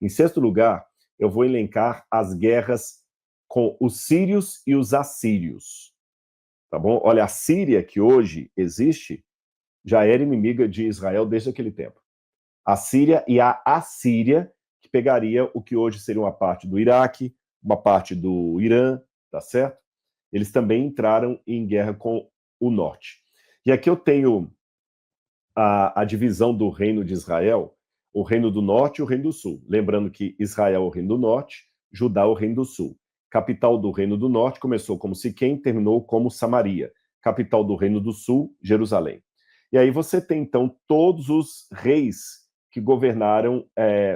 Em sexto lugar, eu vou elencar as guerras com os sírios e os assírios. Tá bom? Olha, a Síria, que hoje existe, já era inimiga de Israel desde aquele tempo. A Síria e a Assíria, que pegaria o que hoje seria uma parte do Iraque, uma parte do Irã, tá certo? Eles também entraram em guerra com o norte. E aqui eu tenho a divisão do reino de Israel, o reino do norte e o reino do sul. Lembrando que Israel é o reino do norte, Judá é o reino do sul. Capital do reino do norte começou como Siquém, terminou como Samaria. Capital do reino do sul, Jerusalém. E aí você tem, então, todos os reis que governaram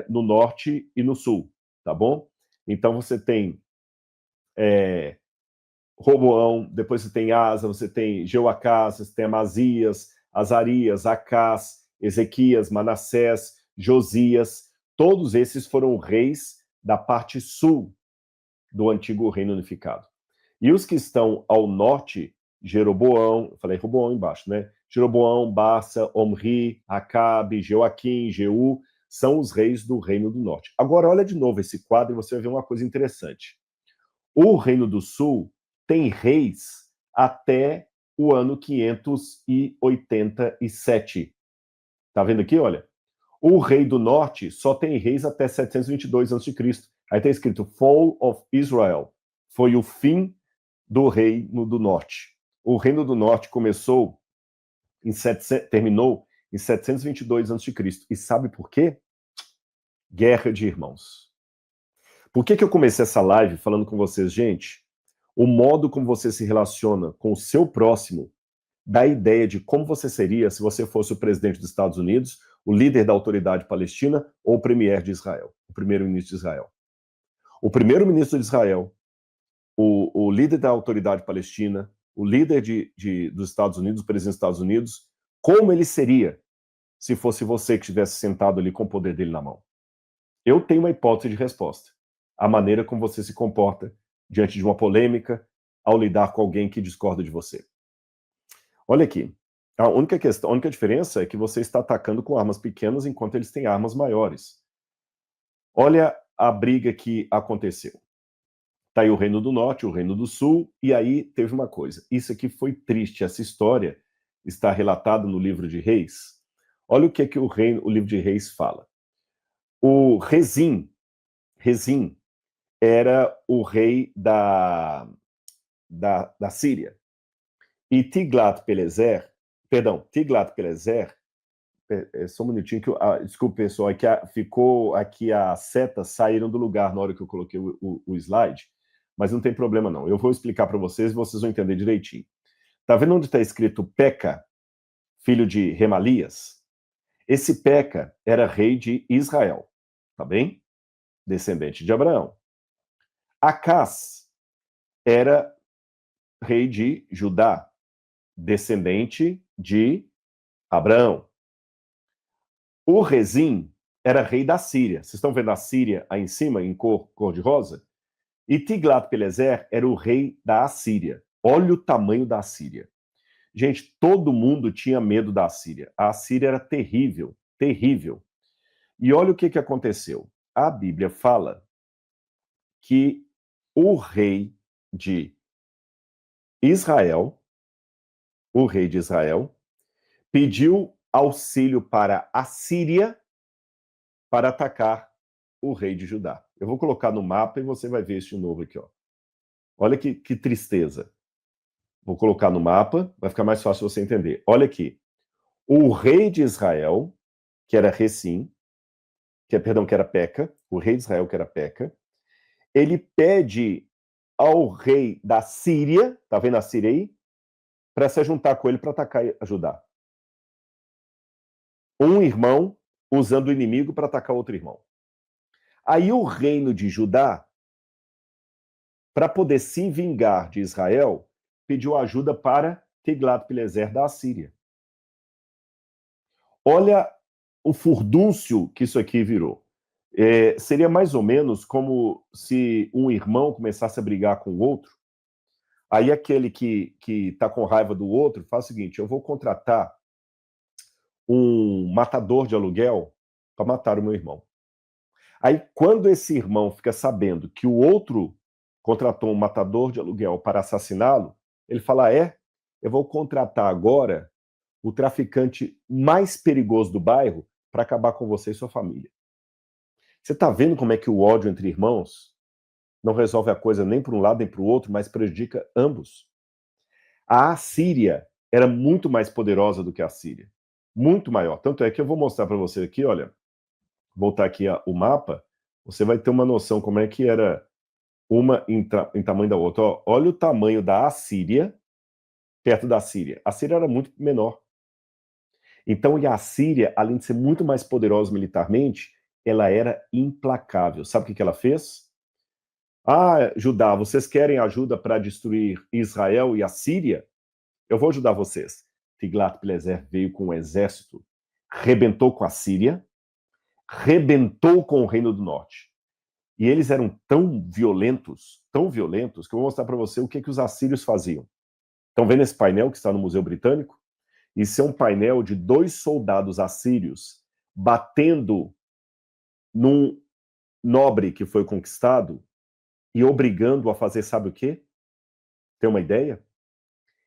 no norte e no sul, tá bom? Então você tem Roboão, depois você tem Asa, você tem Jeoacás, você tem Amazias, Azarias, Acás, Ezequias, Manassés, Josias. Todos esses foram reis da parte sul do antigo reino unificado. E os que estão ao norte, Jeroboão, eu falei Roboão embaixo, né? Jeroboão, Baasa, Omri, Acabe, Joaquim, Jeú, são os reis do reino do norte. Agora, olha de novo esse quadro e você vai ver uma coisa interessante. O reino do sul tem reis até o ano 587. Tá vendo aqui, olha? O rei do norte só tem reis até 722 a.C. Aí está escrito Fall of Israel. Foi o fim do reino do norte. O reino do norte terminou em 722 a.C. E sabe por quê? Guerra de irmãos. Por que eu comecei essa live falando com vocês, gente? O modo como você se relaciona com o seu próximo dá ideia de como você seria se você fosse o presidente dos Estados Unidos, o líder da autoridade palestina ou o premier de Israel, o primeiro-ministro de Israel. O primeiro-ministro de Israel, o líder da autoridade palestina, o líder dos Estados Unidos, o presidente dos Estados Unidos, como ele seria se fosse você que estivesse sentado ali com o poder dele na mão? Eu tenho uma hipótese de resposta. A maneira como você se comporta diante de uma polêmica, ao lidar com alguém que discorda de você. Olha aqui. A única diferença é que você está atacando com armas pequenas enquanto eles têm armas maiores. Olha a briga que aconteceu. Está aí o Reino do Norte, o Reino do Sul, e aí teve uma coisa. Isso aqui foi triste. Essa história está relatada no livro de Reis. Olha o que o livro de Reis fala. O Rezim era o rei da Síria. E Tiglat-Pileser, só um minutinho, desculpe, pessoal, é que ficou aqui as setas saíram do lugar na hora que eu coloquei o slide, mas não tem problema não. Eu vou explicar para vocês e vocês vão entender direitinho. Tá vendo onde está escrito Peca, filho de Remalias? Esse Peca era rei de Israel, tá bem? Descendente de Abraão. Acás era rei de Judá, descendente de Abraão. O Rezim era rei da Síria. Vocês estão vendo a Síria aí em cima, em cor de rosa? E Tiglat-Pileser era o rei da Assíria. Olha o tamanho da Assíria. Gente, todo mundo tinha medo da Assíria. A Assíria era terrível, terrível. E olha o que aconteceu. A Bíblia fala que o rei de Israel, pediu auxílio para a Síria para atacar o rei de Judá. Eu vou colocar no mapa e você vai ver isso de novo aqui, ó. Olha que tristeza. Vou colocar no mapa, vai ficar mais fácil você entender. Olha aqui. O rei de Israel, que era Rezim, que era Peca, o rei de Israel, que era Peca, ele pede ao rei da Síria, tá vendo a Síria aí? Para se juntar com ele para atacar e Judá. Um irmão usando o inimigo para atacar outro irmão. Aí o reino de Judá, para poder se vingar de Israel, pediu ajuda para Tiglat-Pileser da Assíria. Olha o furdúncio que isso aqui virou. Seria mais ou menos como se um irmão começasse a brigar com o outro. Aí aquele que está com raiva do outro faz o seguinte: eu vou contratar um matador de aluguel para matar o meu irmão. Aí, quando esse irmão fica sabendo que o outro contratou um matador de aluguel para assassiná-lo, ele fala: eu vou contratar agora o traficante mais perigoso do bairro para acabar com você e sua família. Você está vendo como é que o ódio entre irmãos não resolve a coisa nem para um lado nem para o outro, mas prejudica ambos? A Assíria era muito mais poderosa do que a Síria. Muito maior. Tanto é que eu vou mostrar para você aqui, olha, voltar aqui o mapa, você vai ter uma noção como é que era uma em tamanho da outra. Ó, olha o tamanho da Assíria perto da Síria. A Síria era muito menor. Então, e a Síria, além de ser muito mais poderosa militarmente, ela era implacável. Sabe o que ela fez? Ah, Judá, vocês querem ajuda para destruir Israel e a Síria? Eu vou ajudar vocês. Tiglat-Pileser veio com um exército, rebentou com a Síria, rebentou com o Reino do Norte. E eles eram tão violentos, que eu vou mostrar para você o que os assírios faziam. Estão vendo esse painel que está no Museu Britânico? Isso é um painel de 2 soldados assírios batendo num nobre que foi conquistado e obrigando a fazer, sabe o quê? Tem uma ideia?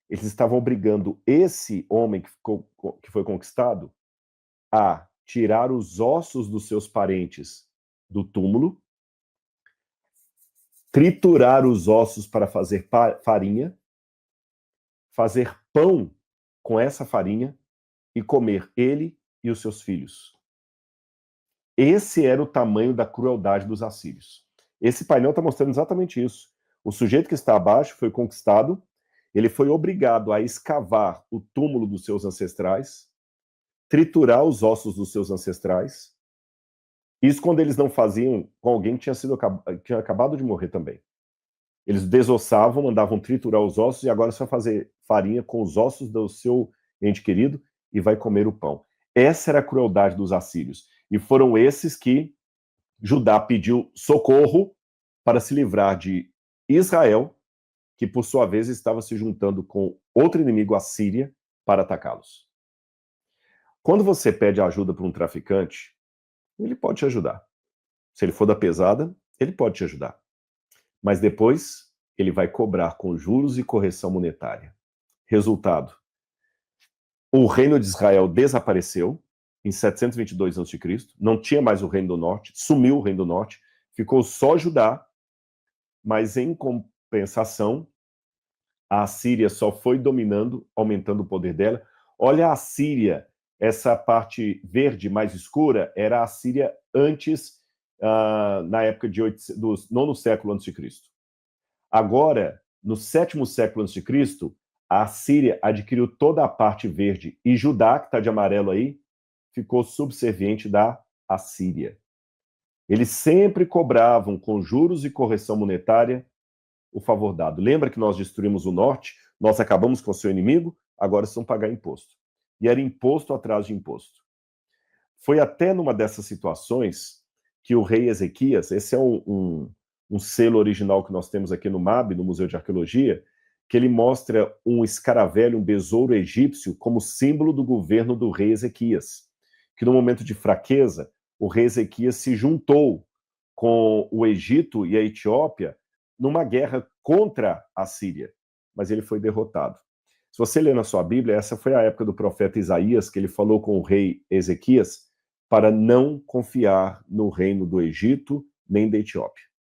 Eles estavam obrigando esse homem que foi conquistado a tirar os ossos dos seus parentes do túmulo, triturar os ossos para fazer farinha, fazer pão com essa farinha e comer ele e os seus filhos. Esse era o tamanho da crueldade dos assírios. Esse painel está mostrando exatamente isso. O sujeito que está abaixo foi conquistado, ele foi obrigado a escavar o túmulo dos seus ancestrais, triturar os ossos dos seus ancestrais. Isso quando eles não faziam com alguém que tinha acabado de morrer também. Eles desossavam, mandavam triturar os ossos e agora só fazer farinha com os ossos do seu ente querido e vai comer o pão. Essa era a crueldade dos assírios. E foram esses que Judá pediu socorro para se livrar de Israel, que por sua vez estava se juntando com outro inimigo, a Síria, para atacá-los. Quando você pede ajuda para um traficante, ele pode te ajudar. Se ele for da pesada, ele pode te ajudar. Mas depois, ele vai cobrar com juros e correção monetária. Resultado: o reino de Israel desapareceu em 722 a.C., não tinha mais o reino do norte, sumiu o reino do norte, ficou só Judá, mas em compensação, a Síria só foi dominando, aumentando o poder dela. Olha a Síria, essa parte verde mais escura, era a Síria antes, na época do 9º século a.C. Agora, no 7º século a.C., a Síria adquiriu toda a parte verde e Judá, que está de amarelo aí, ficou subserviente da Assíria. Eles sempre cobravam com juros e correção monetária o favor dado. Lembra que nós destruímos o norte, nós acabamos com o seu inimigo, agora eles vão pagar imposto. E era imposto atrás de imposto. Foi até numa dessas situações que o rei Ezequias, esse é um selo original que nós temos aqui no MAB, no Museu de Arqueologia, que ele mostra um escaravelho, um besouro egípcio, como símbolo do governo do rei Ezequias. Que no momento de fraqueza, o rei Ezequias se juntou com o Egito e a Etiópia numa guerra contra a Síria, mas ele foi derrotado. Se você ler na sua Bíblia, essa foi a época do profeta Isaías, que ele falou com o rei Ezequias para não confiar no reino do Egito nem da Etiópia.